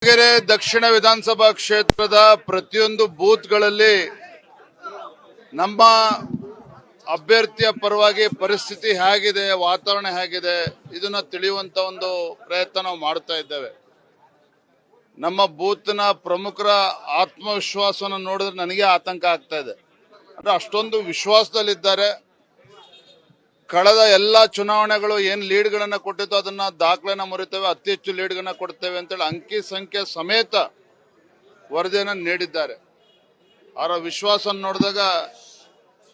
ದಾವಣಗೆರೆ ದಕ್ಷಿಣ ವಿಧಾನಸಭಾ ಕ್ಷೇತ್ರದ ಪ್ರತಿಯೊಂದು ಬೂತ್ಗಳಲ್ಲಿ ನಮ್ಮ ಅಭ್ಯರ್ಥಿಯ ಪರವಾಗಿ ಪರಿಸ್ಥಿತಿ ಹೇಗಿದೆ, ವಾತಾವರಣ ಹೇಗಿದೆ ಇದನ್ನ ತಿಳಿಯುವಂತ ಒಂದು ಪ್ರಯತ್ನ ನಾವು ಮಾಡ್ತಾ ಇದ್ದೇವೆ. ನಮ್ಮ ಬೂತ್ನ ಪ್ರಮುಖರ ಆತ್ಮವಿಶ್ವಾಸವನ್ನು ನೋಡಿದ್ರೆ ನನಗೆ ಆತಂಕ ಆಗ್ತಾ ಇದೆ. ಅಂದ್ರೆ ಅಷ್ಟೊಂದು ವಿಶ್ವಾಸದಲ್ಲಿದ್ದಾರೆ. ಕಳೆದ ಎಲ್ಲ ಚುನಾವಣೆಗಳು ಏನ್ ಲೀಡ್ಗಳನ್ನ ಕೊಟ್ಟಿತ್ತು ಅದನ್ನ ದಾಖಲೆನ ಮುರಿತೇವೆ, ಅತಿ ಹೆಚ್ಚು ಲೀಡ್ಗಳನ್ನ ಕೊಡ್ತೇವೆ ಅಂತೇಳಿ ಅಂಕಿ ಸಂಖ್ಯೆ ಸಮೇತ ವರದಿಯನ್ನು ನೀಡಿದ್ದಾರೆ. ಅವರ ವಿಶ್ವಾಸ ನೋಡಿದಾಗ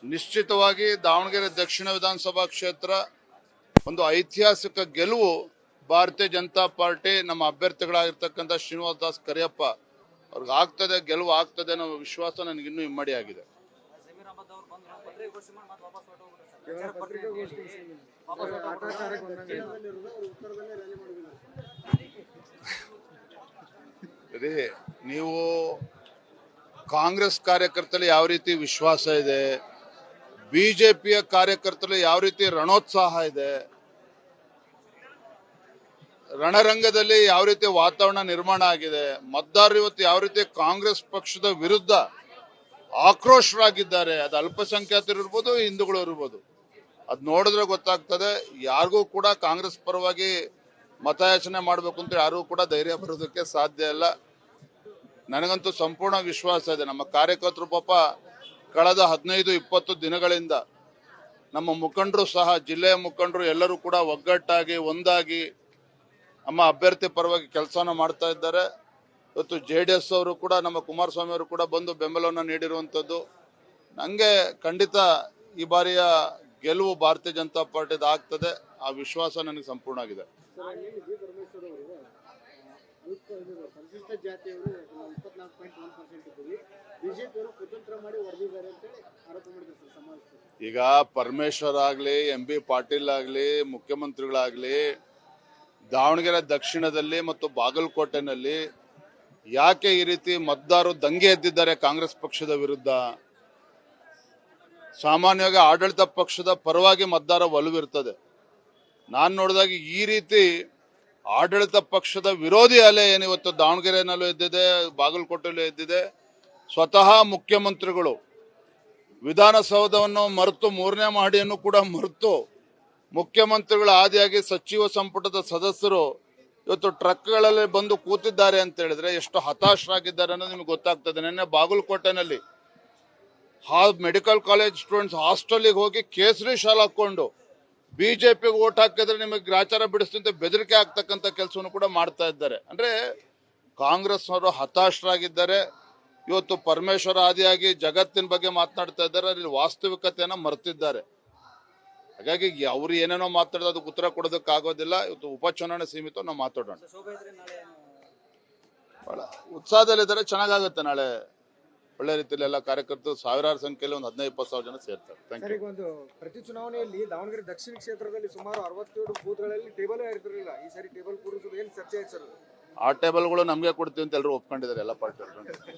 ನಿಶ್ಚಿತವಾಗಿ ದಾವಣಗೆರೆ ದಕ್ಷಿಣ ವಿಧಾನಸಭಾ ಕ್ಷೇತ್ರ ಒಂದು ಐತಿಹಾಸಿಕ ಗೆಲುವು ಭಾರತೀಯ ಜನತಾ ಪಾರ್ಟಿ ನಮ್ಮ ಅಭ್ಯರ್ಥಿಗಳಾಗಿರ್ತಕ್ಕಂಥ ಶ್ರೀನಿವಾಸ್ ದಾಸ್ ಕರಿಯಪ್ಪ ಅವ್ರಿಗೆ ಆಗ್ತದೆ, ಗೆಲುವು ಆಗ್ತದೆ ಅನ್ನೋ ವಿಶ್ವಾಸ ನನಗೆ ಇನ್ನೂ ಇಮ್ಮಡಿಯಾಗಿದೆ. ನೀವು ಕಾಂಗ್ರೆಸ್ ಕಾರ್ಯಕರ್ತರಲ್ಲಿ ಯಾವ ರೀತಿ ವಿಶ್ವಾಸ ಇದೆ, ಬಿಜೆಪಿಯ ಕಾರ್ಯಕರ್ತರಲ್ಲಿ ಯಾವ ರೀತಿ ರಣೋತ್ಸಾಹ ಇದೆ, ರಣರಂಗದಲ್ಲಿ ಯಾವ ರೀತಿ ವಾತಾವರಣ ನಿರ್ಮಾಣ ಆಗಿದೆ, ಮತದಾರರು ಇವತ್ತು ಯಾವ ರೀತಿ ಕಾಂಗ್ರೆಸ್ ಪಕ್ಷದ ವಿರುದ್ಧ ಆಕ್ರೋಶರಾಗಿದ್ದಾರೆ, ಅದು ಅಲ್ಪಸಂಖ್ಯಾತರು ಇರ್ಬೋದು, ಹಿಂದೂಗಳು ಇರ್ಬೋದು, ಅದ್ ನೋಡಿದ್ರೆ ಗೊತ್ತಾಗ್ತದೆ. ಯಾರಿಗೂ ಕೂಡ ಕಾಂಗ್ರೆಸ್ ಪರವಾಗಿ ಮತಯಾಚನೆ ಮಾಡಬೇಕು ಅಂತ ಯಾರಿಗೂ ಕೂಡ ಧೈರ್ಯ ಬರೋದಕ್ಕೆ ಸಾಧ್ಯ ಇಲ್ಲ. ನನಗಂತೂ ಸಂಪೂರ್ಣ ವಿಶ್ವಾಸ ಇದೆ. ನಮ್ಮ ಕಾರ್ಯಕರ್ತರು ಪಾಪ ಕಳೆದ 15-20 ದಿನಗಳಿಂದ ನಮ್ಮ ಮುಖಂಡರು ಸಹ, ಜಿಲ್ಲೆಯ ಮುಖಂಡರು ಎಲ್ಲರೂ ಕೂಡ ಒಗ್ಗಟ್ಟಾಗಿ ಒಂದಾಗಿ ನಮ್ಮ ಅಭ್ಯರ್ಥಿ ಪರವಾಗಿ ಕೆಲಸನ ಮಾಡ್ತಾ ಇದ್ದಾರೆ. ಇವತ್ತು JDS ಅವರು ಕೂಡ, ನಮ್ಮ ಕುಮಾರಸ್ವಾಮಿ ಅವರು ಕೂಡ ಬಂದು ಬೆಂಬಲವನ್ನು ನೀಡಿರುವಂಥದ್ದು. ನನಗೆ ಖಂಡಿತ ಈ ಬಾರಿಯ ಗೆಲುವು ಭಾರತೀಯ ಜನತಾ ಪಾರ್ಟಿದ ಆಗ್ತದೆ, ಆ ವಿಶ್ವಾಸ ನನಗೆ ಸಂಪೂರ್ಣ ಆಗಿದೆ. ಈಗ ಪರಮೇಶ್ವರ್ ಆಗ್ಲಿ, MB ಪಾಟೀಲ್ ಆಗ್ಲಿ, ಮುಖ್ಯಮಂತ್ರಿಗಳಾಗ್ಲಿ ದಾವಣಗೆರೆ ದಕ್ಷಿಣದಲ್ಲಿ ಮತ್ತು ಬಾಗಲಕೋಟೆನಲ್ಲಿ ಯಾಕೆ ಈ ರೀತಿ ಮತದಾರರು ದಂಗೆ ಎದ್ದಿದ್ದಾರೆ ಕಾಂಗ್ರೆಸ್ ಪಕ್ಷದ ವಿರುದ್ಧ? ಸಾಮಾನ್ಯವಾಗಿ ಆಡಳಿತ ಪಕ್ಷದ ಪರವಾಗಿ ಮತದಾರ ಒಲವಿರ್ತದೆ. ನಾನು ನೋಡಿದಾಗ ಈ ರೀತಿ ಆಡಳಿತ ಪಕ್ಷದ ವಿರೋಧಿ ಅಲೆ ಏನಿವತ್ತು ದಾವಣಗೆರೆನಲ್ಲೂ ಎದ್ದಿದೆ, ಬಾಗಲಕೋಟೆಯಲ್ಲೂ ಎದ್ದಿದೆ. ಸ್ವತಃ ಮುಖ್ಯಮಂತ್ರಿಗಳು ವಿಧಾನಸೌಧವನ್ನು ಮರೆತು, 3ನೇ ಮಹಡಿಯನ್ನು ಕೂಡ ಮರೆತು, ಮುಖ್ಯಮಂತ್ರಿಗಳ ಆದಿಯಾಗಿ ಸಚಿವ ಸಂಪುಟದ ಸದಸ್ಯರು ಇವತ್ತು ಟ್ರಕ್ಗಳಲ್ಲಿ ಬಂದು ಕೂತಿದ್ದಾರೆ ಅಂತ ಹೇಳಿದ್ರೆ ಎಷ್ಟು ಹತಾಶರಾಗಿದ್ದಾರೆ ಅನ್ನೋದು ನಿಮ್ಗೆ ಗೊತ್ತಾಗ್ತದೆ. ನಿನ್ನೆ ಬಾಗಲಕೋಟೆನಲ್ಲಿ ಮೆಡಿಕಲ್ ಕಾಲೇಜ್ ಸ್ಟೂಡೆಂಟ್ಸ್ ಹಾಸ್ಟೆಲ್ಗೆ ಹೋಗಿ ಕೇಸರಿ ಶಾಲ್ ಹಾಕೊಂಡು ಬಿಜೆಪಿಗೆ ಓಟ್ ಹಾಕಿದ್ರೆ ನಿಮಗೆ ಗ್ರಾಚಾರ ಬಿಡಿಸ್ತಂತೆ ಬೆದರಿಕೆ ಆಗ್ತಕ್ಕಂಥ ಕೆಲಸವನ್ನು ಕೂಡ ಮಾಡ್ತಾ ಇದ್ದಾರೆ. ಅಂದ್ರೆ ಕಾಂಗ್ರೆಸ್ ಅವರು ಹತಾಶರಾಗಿದ್ದಾರೆ. ಇವತ್ತು ಪರಮೇಶ್ವರ ಆದಿಯಾಗಿ ಜಗತ್ತಿನ ಬಗ್ಗೆ ಮಾತನಾಡ್ತಾ ಇದ್ದಾರೆ, ಅಲ್ಲಿ ವಾಸ್ತವಿಕತೆಯನ್ನ ಮರೆತಿದ್ದಾರೆ. ಹಾಗಾಗಿ ಅವ್ರು ಏನೇನೋ ಮಾತಾಡೋದು ಅದಕ್ಕೆ ಉತ್ತರ ಕೊಡೋದಕ್ಕೆ ಆಗೋದಿಲ್ಲ. ಇವತ್ತು ಉಪಚುನಾವಣೆ ಸೀಮಿತ ನಾವು ಮಾತಾಡೋಣ. ಬಹಳ ಉತ್ಸಾಹದಲ್ಲಿದ್ದಾರೆ, ಚೆನ್ನಾಗಾಗುತ್ತೆ. ನಾಳೆ ಒಳ್ಳೆ ರೀತಿಯಲ್ಲಿ ಎಲ್ಲ ಕಾರ್ಯಕರ್ತರು ಸಾವಿರಾರು ಸಂಖ್ಯೆಯಲ್ಲಿ ಒಂದು 15-20 ಸಾವಿರ ಜನ ಸೇರ್ತಾರೆ. ಒಂದು ಪ್ರತಿ ಚುನಾವಣೆಯಲ್ಲಿ ದಾವಣಗೆರೆ ದಕ್ಷಿಣ ಕ್ಷೇತ್ರದಲ್ಲಿ ಸುಮಾರು 67 ಬೂತ್ಗಳಲ್ಲಿ ಟೇಬಲ್ ಇರ್ತಿರಲಿಲ್ಲ. ಈ ಸಾರಿ ಟೇಬಲ್ ಕೂಡಿಸೋದು ಏನು ಚರ್ಚೆ ಆಯ್ತು ಸರ್? ಆ ಟೇಬಲ್ಗಳು ನಮಗೆ ಕೊಡ್ತೀವಿ ಅಂತ ಎಲ್ಲರೂ ಒಪ್ಕೊಂಡಿದ್ದಾರೆ, ಎಲ್ಲ ಪಾರ್ಟಿ.